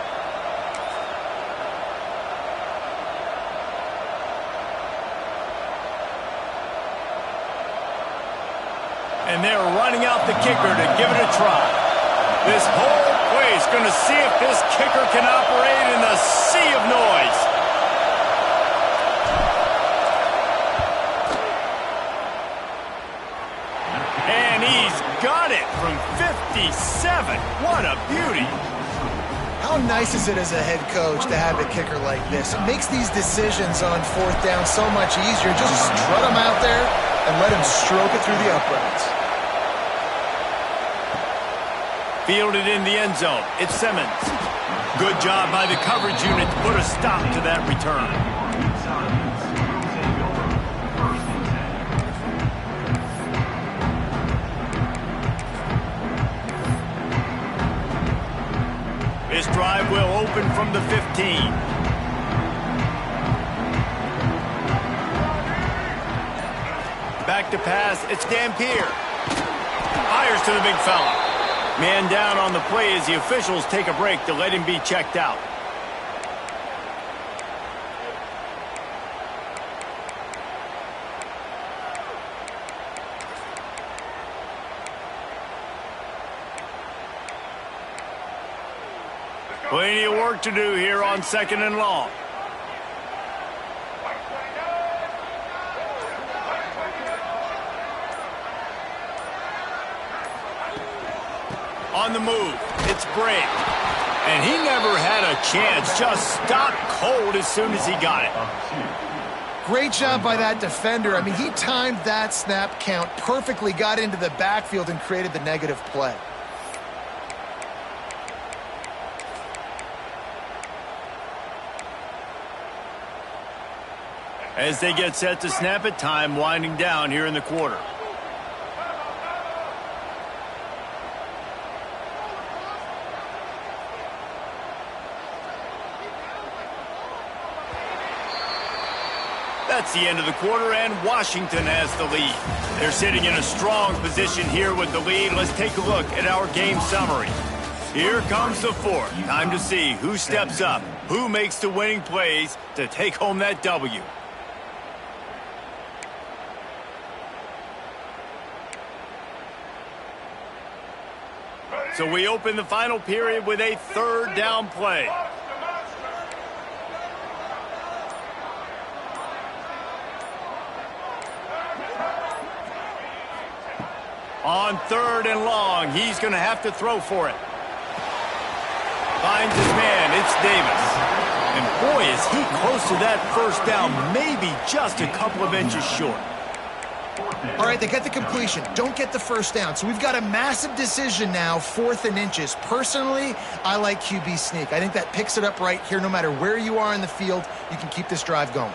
And they're running out the kicker to give it a try. This whole play is going to see if this kicker can operate in the sea of noise. And he's got it from 57. What a beauty. How nice is it as a head coach to have a kicker like this? It makes these decisions on fourth down so much easier. Just strut him out there and let him stroke it through the uprights. Fielded in the end zone. It's Simmons. Good job by the coverage unit to put a stop to that return. This drive will open from the 15. Back to pass. It's Dampier. Fires to the big fella. Man down on the play as the officials take a break to let him be checked out. Plenty of work to do here on 2nd and long. On the move, it's Brake. And he never had a chance, just stopped cold as soon as he got it. Great job by that defender. I mean, he timed that snap count perfectly, got into the backfield and created the negative play. As they get set to snap it, time winding down here in the quarter. That's the end of the quarter, and Washington has the lead. They're sitting in a strong position here with the lead. Let's take a look at our game summary. Here comes the fourth. Time to see who steps up, who makes the winning plays to take home that W. So we open the final period with a third down play. On 3rd and long, he's going to have to throw for it. Finds his man, it's Davis. And boy, is he close to that first down, maybe just a couple of inches short. All right, they get the completion. Don't get the first down. So we've got a massive decision now, 4th and inches. Personally, I like QB sneak. I think that picks it up right here. No matter where you are in the field, you can keep this drive going.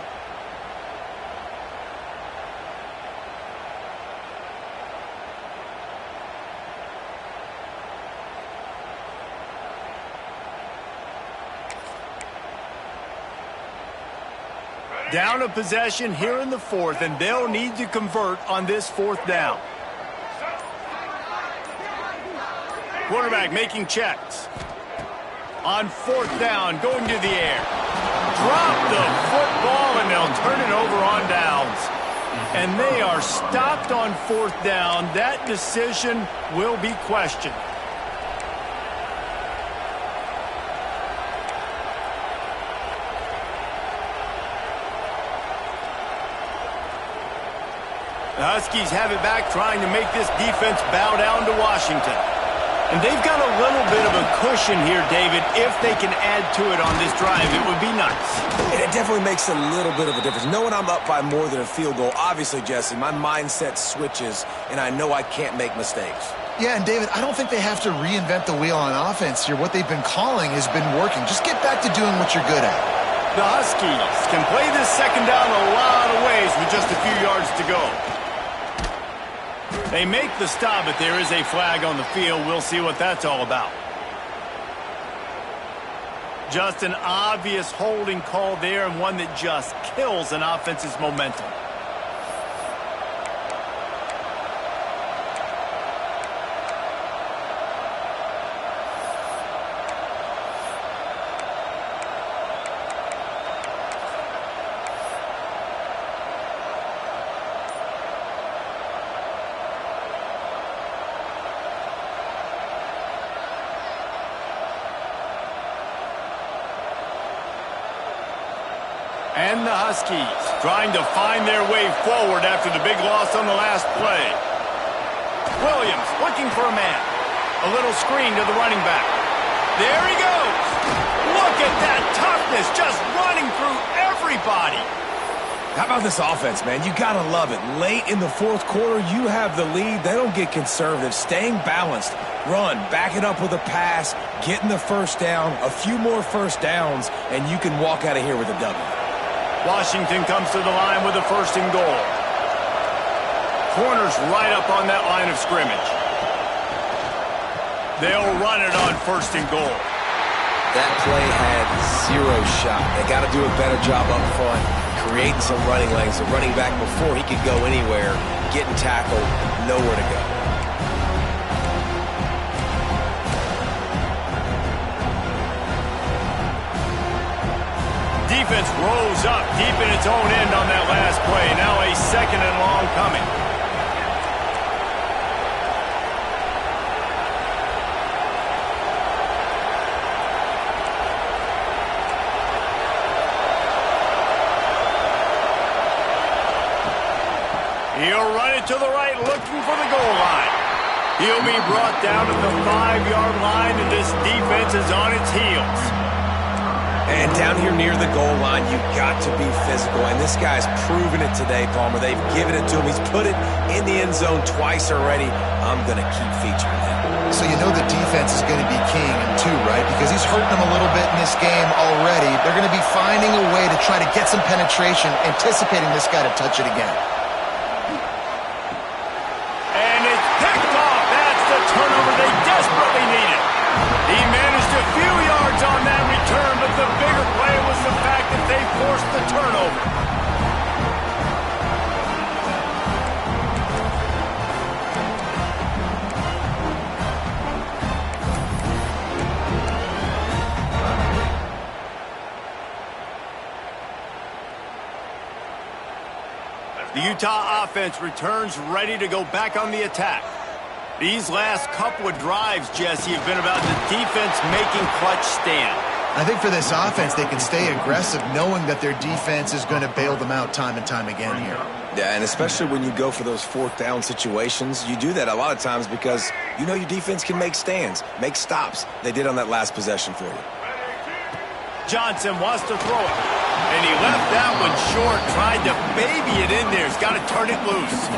Down a possession here in the 4th, and they'll need to convert on this 4th down. Quarterback making checks. On 4th down, going to the air. Drop the football, and they'll turn it over on downs. And they are stopped on 4th down. That decision will be questioned. The Huskies have it back, trying to make this defense bow down to Washington. And they've got a little bit of a cushion here, David. If they can add to it on this drive, it would be nice. And it definitely makes a little bit of a difference. Knowing I'm up by more than a field goal, obviously, Jesse, my mindset switches, and I know I can't make mistakes. Yeah, and David, I don't think they have to reinvent the wheel on offense here. What they've been calling has been working. Just get back to doing what you're good at. The Huskies can play this second down a lot of ways with just a few yards to go. They make the stop, but there is a flag on the field. We'll see what that's all about. Just an obvious holding call there, and one that just kills an offense's momentum. And the Huskies trying to find their way forward after the big loss on the last play. Williams looking for a man. A little screen to the running back. There he goes. Look at that toughness, just running through everybody. How about this offense, man? You got to love it. Late in the fourth quarter, you have the lead. They don't get conservative. Staying balanced. Run, back it up with a pass, getting the first down, a few more first downs, and you can walk out of here with a W. Washington comes to the line with a 1st and goal. Corners right up on that line of scrimmage. They'll run it on 1st and goal. That play had 0 shot. They got to do a better job up front, creating some running lanes. The running back, before he could go anywhere, getting tackled, nowhere to go. Defense rose up deep in its own end on that last play. Now a 2nd and long coming. He'll run it to the right, looking for the goal line. He'll be brought down at the 5-yard line, and this defense is on its heels. And down here near the goal line, you've got to be physical. And this guy's proven it today, Palmer. They've given it to him. He's put it in the end zone twice already. I'm going to keep featuring him. So you know the defense is going to be king too, right? Because he's hurting them a little bit in this game already. They're going to be finding a way to try to get some penetration, anticipating this guy to touch it again. And it's picked off. That's the turnover they desperately needed. He managed a few yards on that return, but the bigger play was the fact that they forced the turnover. The Utah offense returns ready to go back on the attack. These last couple of drives, Jesse, have been about the defense making clutch stand. I think for this offense, they can stay aggressive knowing that their defense is going to bail them out time and time again here. Yeah, and especially when you go for those 4th down situations, you do that a lot of times because you know your defense can make stands, make stops. They did on that last possession for you. Johnson wants to throw it, and he left that one short, tried to baby it in there. He's got to turn it loose.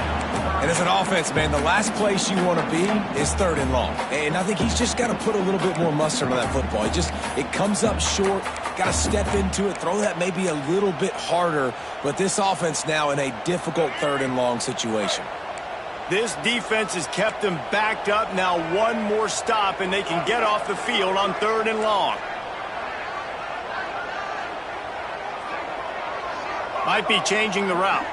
And as an offense, man, the last place you want to be is 3rd and long. And I think he's just got to put a little bit more mustard on that football. It comes up short, got to step into it, throw that maybe a little bit harder. But this offense now in a difficult 3rd and long situation. This defense has kept them backed up. Now one more stop, and they can get off the field on 3rd and long. Might be changing the route.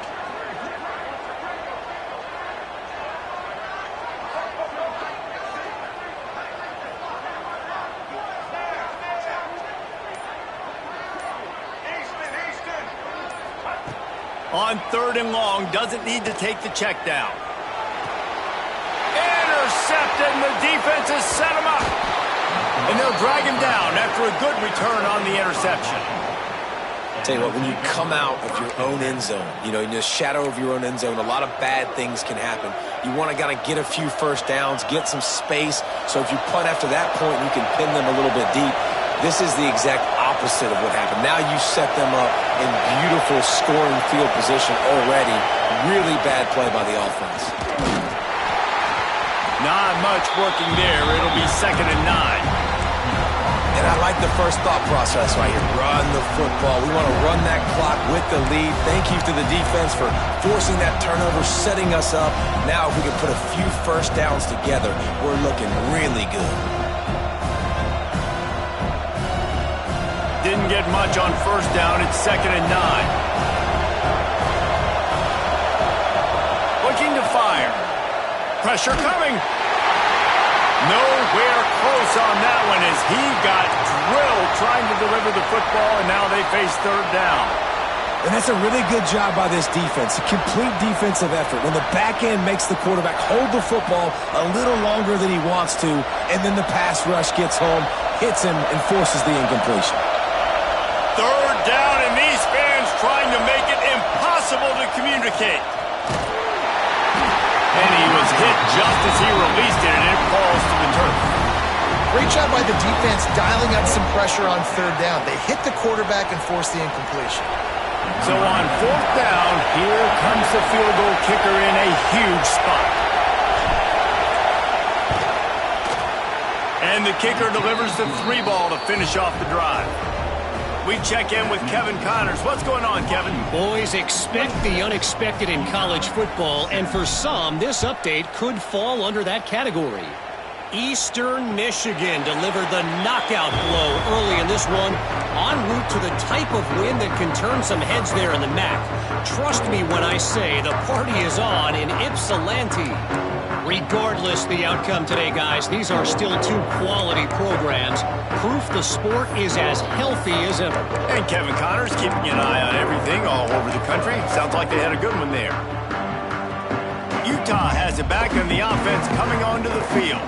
On 3rd and long, doesn't need to take the check down. Intercepted, and the defense has set him up. And they'll drag him down after a good return on the interception. Tell you what, when you come out of your own end zone, you know, in the shadow of your own end zone, a lot of bad things can happen. You want to kind of get a few first downs, get some space, so if you punt after that point, you can pin them a little bit deep. This is the exact opposite of what happened. Now you set them up in beautiful scoring field position already. Really bad play by the offense. Not much working there. It'll be 2nd and 9. And I like the first thought process right here. Run the football. We want to run that clock with the lead. Thank you to the defense for forcing that turnover, setting us up. Now if we can put a few first downs together, we're looking really good. Didn't get much on first down. It's 2nd and 9. Looking to fire. Pressure coming. Nowhere close on that one as he got drilled trying to deliver the football, and now they face 3rd down. And that's a really good job by this defense, a complete defensive effort. When the back end makes the quarterback hold the football a little longer than he wants to, and then the pass rush gets home, hits him, and forces the incompletion. 3rd down, and these fans trying to make it impossible to communicate. And he was hit just as he released it, and it falls to the turf. Great job by the defense dialing up some pressure on 3rd down. They hit the quarterback and forced the incompletion. So on 4th down, here comes the field goal kicker in a huge spot. And the kicker delivers the 3 ball to finish off the drive. We check in with Kevin Connors. What's going on, Kevin? Boys, expect the unexpected in college football, and for some, this update could fall under that category. Eastern Michigan delivered the knockout blow early in this one, en route to the type of win that can turn some heads there in the MAC. Trust me when I say the party is on in Ypsilanti. Regardless the outcome today, guys, these are still 2 quality programs. Proof the sport is as healthy as ever. And Kevin Connors keeping an eye on everything all over the country. Sounds like they had a good one there. Utah has it back on the offense coming onto the field.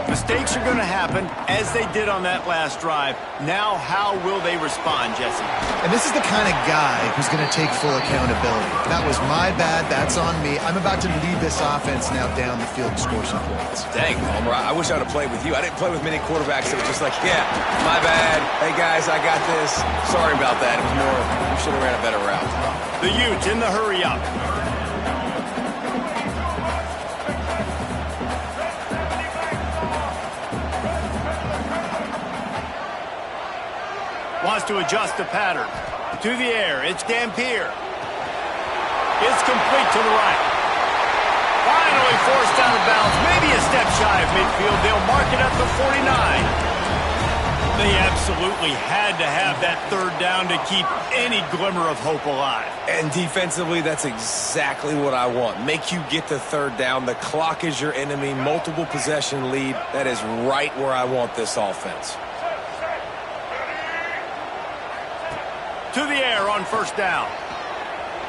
Mistakes are going to happen, as they did on that last drive. Now, how will they respond, Jesse? And this is the kind of guy who's going to take full accountability. That was my bad. That's on me. I'm about to lead this offense now down the field and score some points. Dang, Homer, I wish I would have played with you. I didn't play with many quarterbacks that were just like, yeah, my bad. Hey, guys, I got this. Sorry about that. It was more, we should have ran a better route. The Utes in the hurry up. Wants to adjust the pattern. To the air, it's Dampier. It's complete to the right. Finally forced out of bounds, maybe a step shy of midfield. They'll mark it at the 49. They absolutely had to have that 3rd down to keep any glimmer of hope alive. And defensively, that's exactly what I want. Make you get the 3rd down. The clock is your enemy. Multiple possession lead. That is right where I want this offense. To the air on 1st down.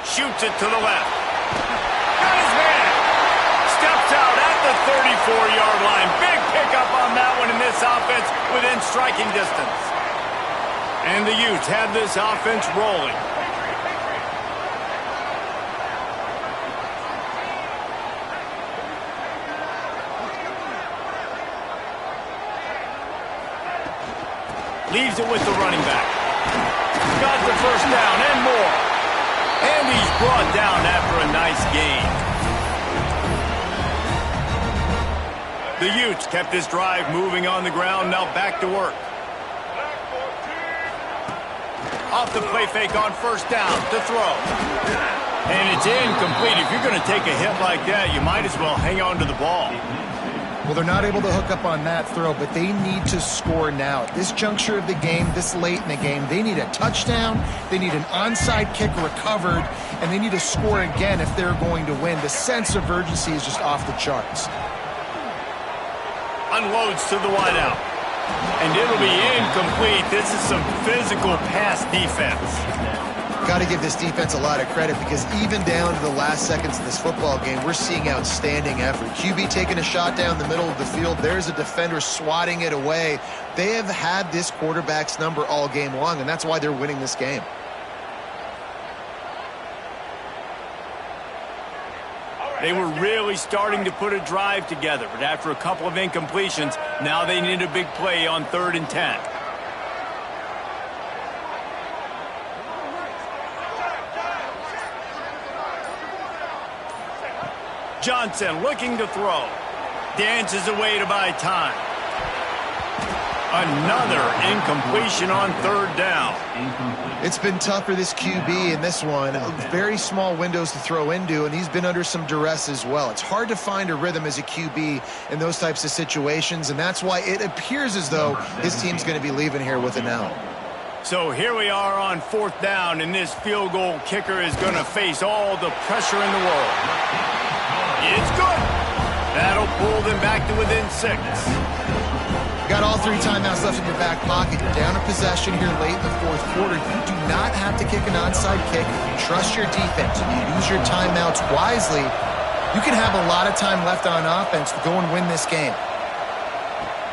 Shoots it to the left. Got his man. Steps out at the 34-yard line. Big pickup on that one in this offense within striking distance. And the Utes have this offense rolling. Leaves it with the running back. Got the 1st down and more. And he's brought down after a nice gain. The Utes kept this drive moving on the ground, now back to work. Off the play fake on 1st down to throw. And it's incomplete. If you're going to take a hit like that, you might as well hang on to the ball. Well, they're not able to hook up on that throw, but they need to score now. At this juncture of the game, this late in the game, they need a touchdown, they need an onside kick recovered, and they need to score again if they're going to win. The sense of urgency is just off the charts. Unloads to the wideout. And it'll be incomplete. This is some physical pass defense. Got to give this defense a lot of credit because even down to the last seconds of this football game, we're seeing outstanding effort. QB taking a shot down the middle of the field. There's a defender swatting it away. They have had this quarterback's number all game long, and that's why they're winning this game. They were really starting to put a drive together, but after a couple of incompletions, now they need a big play on 3rd and 10. Johnson looking to throw. Dances away to buy time. Another incompletion on third down. It's been tough for this QB in this one. Very small windows to throw into, and he's been under some duress as well. It's hard to find a rhythm as a QB in those types of situations, and that's why it appears as though his team's going to be leaving here with an L. So here we are on fourth down, and this field goal kicker is going to face all the pressure in the world. It's good. That'll pull them back to within 6. Got all 3 timeouts left in your back pocket. You're down a possession here late in the fourth quarter. You do not have to kick an onside kick. You trust your defense. You use your timeouts wisely. You can have a lot of time left on offense to go and win this game.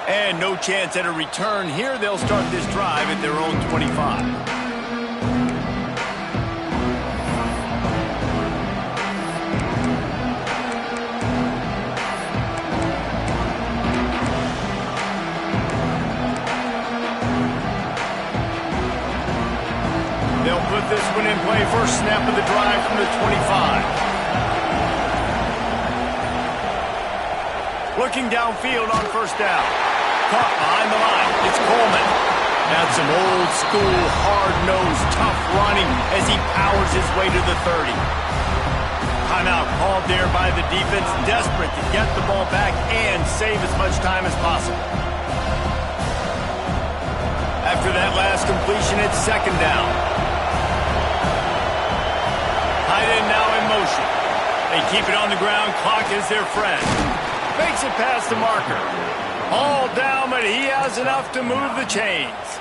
And no chance at a return here. They'll start this drive at their own 25. They'll put this one in play. First snap of the drive from the 25. Looking downfield on first down. Caught behind the line. It's Coleman. That's some old school, hard-nosed, tough running as he powers his way to the 30. Timeout called there by the defense, desperate to get the ball back and save as much time as possible. After that last completion, it's second down. Tight end now in motion. They keep it on the ground. Clock is their friend. Makes it past the marker. All down, but he has enough to move the chains.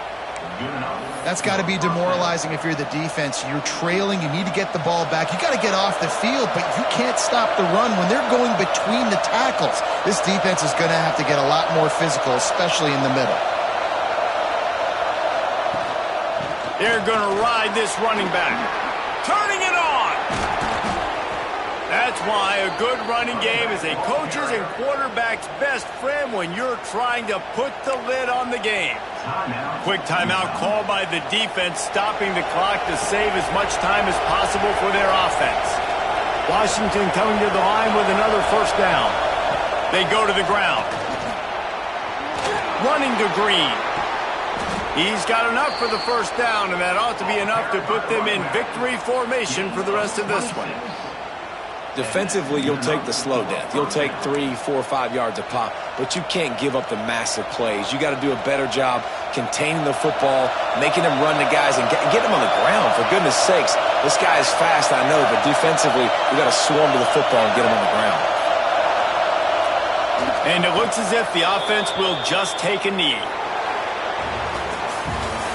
That's got to be demoralizing if you're the defense. You're trailing. You need to get the ball back. You got to get off the field, but you can't stop the run when they're going between the tackles. This defense is going to have to get a lot more physical, especially in the middle. They're going to ride this running back. Turning it on. That's why a good running game is a coach's and quarterback's best friend when you're trying to put the lid on the game. Quick timeout called by the defense, stopping the clock to save as much time as possible for their offense. Washington coming to the line with another first down. They go to the ground. Running to Green. He's got enough for the first down, and that ought to be enough to put them in victory formation for the rest of this one. Defensively, you'll take the slow death. You'll take 3, 4, 5 yards a pop, but you can't give up the massive plays. You got to do a better job containing the football, making them run the guys, and get them on the ground. For goodness sakes, this guy is fast, I know, but defensively, we got to swarm to the football and get him on the ground. And it looks as if the offense will just take a knee.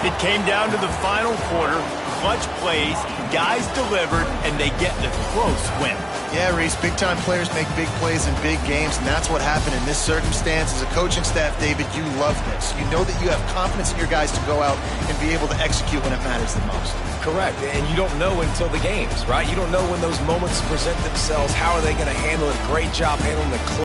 It came down to the final quarter. Clutch plays, guys delivered, and they get the close win. Yeah, Reese, big-time players make big plays in big games, and that's what happened in this circumstance. As a coaching staff, David, you love this. You know that you have confidence in your guys to go out and be able to execute when it matters the most. Correct, and you don't know until the games, right? You don't know when those moments present themselves. How are they going to handle it? Great job handling the